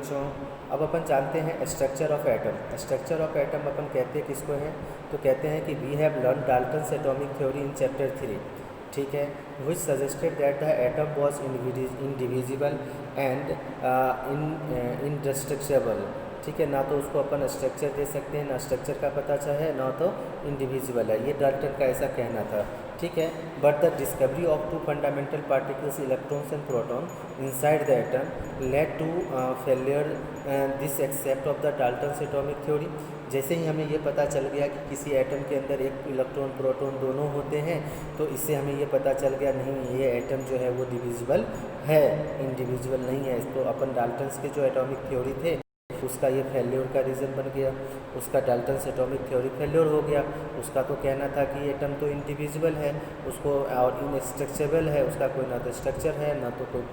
बच्चों, अब अपन जानते हैं structure of atom. Structure of atom अपन कहते हैं किसको है, तो कहते हैं कि we have learn Dalton's atomic theory in chapter 3, ठीक है, which suggested that the atom was indivisible and indestructible. ठीक है, ना तो उसको अपन स्ट्रक्चर दे सकते हैं, ना स्ट्रक्चर का पता है, ना तो इंडिविजुअल है, ये डाल्टन का ऐसा कहना था। ठीक है, but the discovery of two fundamental particles electrons and proton inside the atom led to failure this except of the Dalton's atomic theory. जैसे ही हमें ये पता चल गया कि किसी एटम के अंदर एक इलेक्ट्रॉन प्रोटॉन दोनों होते हैं, तो इससे हमें ये पता चल गया नहीं ये एटम जो है वो डिविजिबल है, इंडिविजुअल नहीं है। तो अपन डाल्टन्स के जो एटॉमिक थ्योरी थे उसका ये फेल्योर का रीज़न बन गया, उसका डाल्टन्स एटॉमिक थ्योरी फेल्योर हो गया। उसका तो कहना था कि एटम तो इंडिविजिबल है, उसको और इनस्ट्रक्चरेबल है, उसका कोई ना तो स्ट्रक्चर है ना तो कोई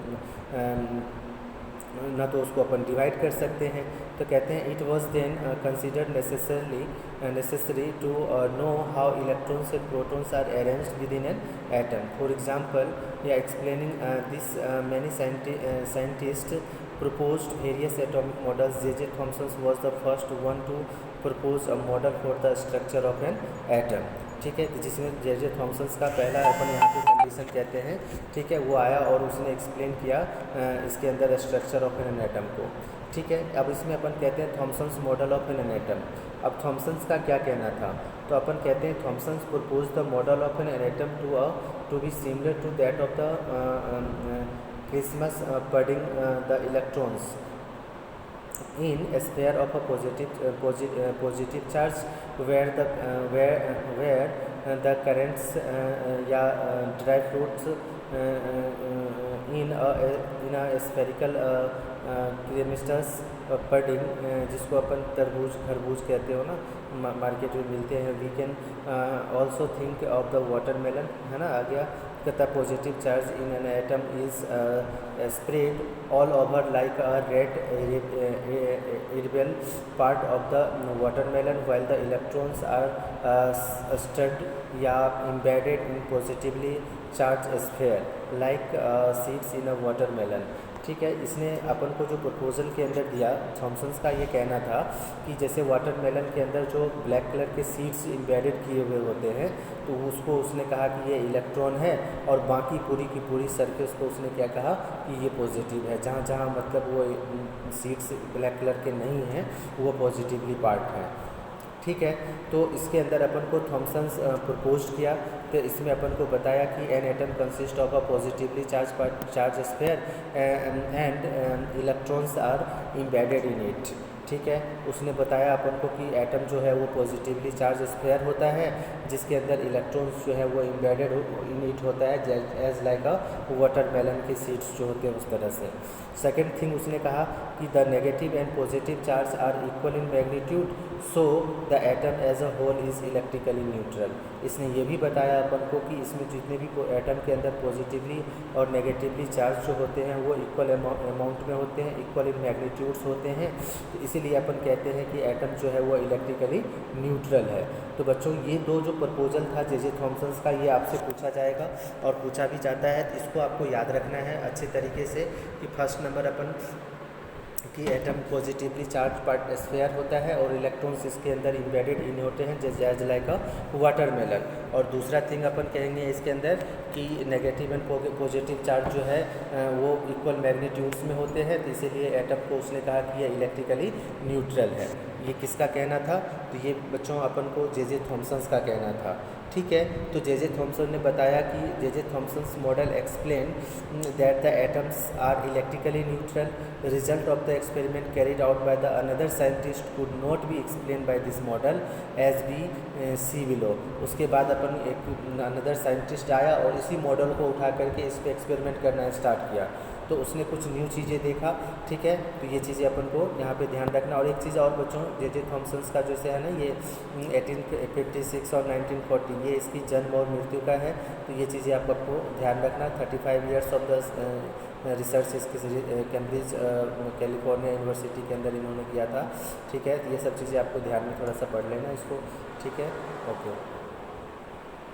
ना तो उसको अपन डिवाइड कर सकते हैं। तो कहते हैं it was then considered necessary to know how electrons and protons are arranged within an atom. For example या explaining this many scientist proposed various atomic models. J.J. Thomson was the first one to propose a model for the structure of an atom. ठीक है, जिसमें J.J. Thomson's का पहला अपन यहाँ पे condition कहते हैं, ठीक है, वो आया और उसने एक्सप्लेन किया इसके अंदर स्ट्रक्चर ऑफ एन एटम को। ठीक है, अब इसमें अपन कहते हैं Thomson's model of an atom. अब थॉमसन्स का क्या कहना था, तो अपन कहते हैं Thomson's propose the model of an atom to be similar to that of the Christmas budding the electrons in a sphere of a positive charge where the currents या dry fruits in a spherical cremistus budding, जिसको अपन तरबूज खरबूज कहते हो ना, market में मिलते हैं। We can also think of the watermelon, है ना, आ गया। The positive charge in an atom is spread all over like a red edible part of the watermelon, while the electrons are stuck या embedded in positively charged sphere like seeds in a watermelon। ठीक है, इसने अपन को जो proposal के अंदर दिया, Thomson's का ये कहना था कि जैसे वाटरमेलन के अंदर जो ब्लैक कलर के सीड्स एम्बेडेड किए हुए होते हैं, तो उसको उसने कहा कि ये इलेक्ट्रॉन है, और बाकी पूरी की पूरी सरफेस को उसने क्या कहा कि ये पॉजिटिव है। जहाँ जहाँ मतलब वो सीड्स ब्लैक कलर के नहीं हैं वो पॉजिटिवली पार्ट है। ठीक है, तो इसके अंदर अपन को थॉमसन्स प्रपोज किया, तो इसमें अपन को बताया कि an atom consist of a positively charge sphere and electrons are embedded in it. ठीक है, उसने बताया अपन को कि एटम जो है वो पॉजिटिवली चार्ज स्फेयर होता है, जिसके अंदर इलेक्ट्रॉन्स जो है वो एम्बेडेड इन इट होता है, एज लाइक अ वाटरमेलन के सीड्स जो होते हैं उस तरह से। सेकेंड थिंग उसने कहा कि the negative and positive charge are equal in magnitude, so the atom as a whole is electrically neutral. इसने ये भी बताया अपन को कि इसमें जितने भी एटम के अंदर पॉजिटिवली और नेगेटिवली चार्ज जो होते हैं वो इक्वल अमाउंट में होते हैं, इक्वल इन मैग्नीट्यूड्स होते हैं, तो इसीलिए अपन कहते हैं कि एटम जो है वो इलेक्ट्रिकली न्यूट्रल है। तो बच्चों ये दो जो प्रपोजल था J.J. थॉमसन्स का, ये आपसे पूछा जाएगा और पूछा भी जाता है, तो इसको आपको याद रखना है अच्छे तरीके से कि फर्स्ट नंबर अपन कि atom positively charge part sphere होता है और इलेक्ट्रॉन्स इसके अंदर एम्बेडेड इन होते हैं एज लाइक अ वाटरमेलन। और दूसरा थिंग अपन कहेंगे इसके अंदर कि नेगेटिव एंड पॉजिटिव चार्ज जो है वो इक्वल मैग्नीट्यूड्स में होते हैं, तो इसीलिए एटम को उसने कहा कि ये इलेक्ट्रिकली न्यूट्रल है। ये किसका कहना था, तो ये बच्चों अपन को J.J. थॉमसन्स का कहना था। ठीक है, तो J.J. थॉमसन ने बताया कि J.J. Thomson's model explain that the atoms are electrically neutral. Result of the experiment carried out by the another scientist could not be explain by this model as be see below. उसके बाद अपन एक another scientist आया और इसी model को उठा करके इस पर एक्सपेरिमेंट करना स्टार्ट किया, तो उसने कुछ न्यू चीज़ें देखा। ठीक है, तो ये चीज़ें अपन को यहाँ पे ध्यान रखना। और एक चीज़ और बच्चों, J.J. थॉमसन्स का जैसे है ना, ये 1856 और 1940 ये इसकी जन्म और मृत्यु का है, तो ये चीज़ें आपको ध्यान रखना। 35 ईयर्स ऑफ द रिसर्च इसकी कैम्ब्रिज कैलिफोर्निया यूनिवर्सिटी के अंदर इन्होंने किया था। ठीक है, ये सब चीज़ें आपको ध्यान में थोड़ा सा पढ़ लेना इसको। ठीक है, ओके।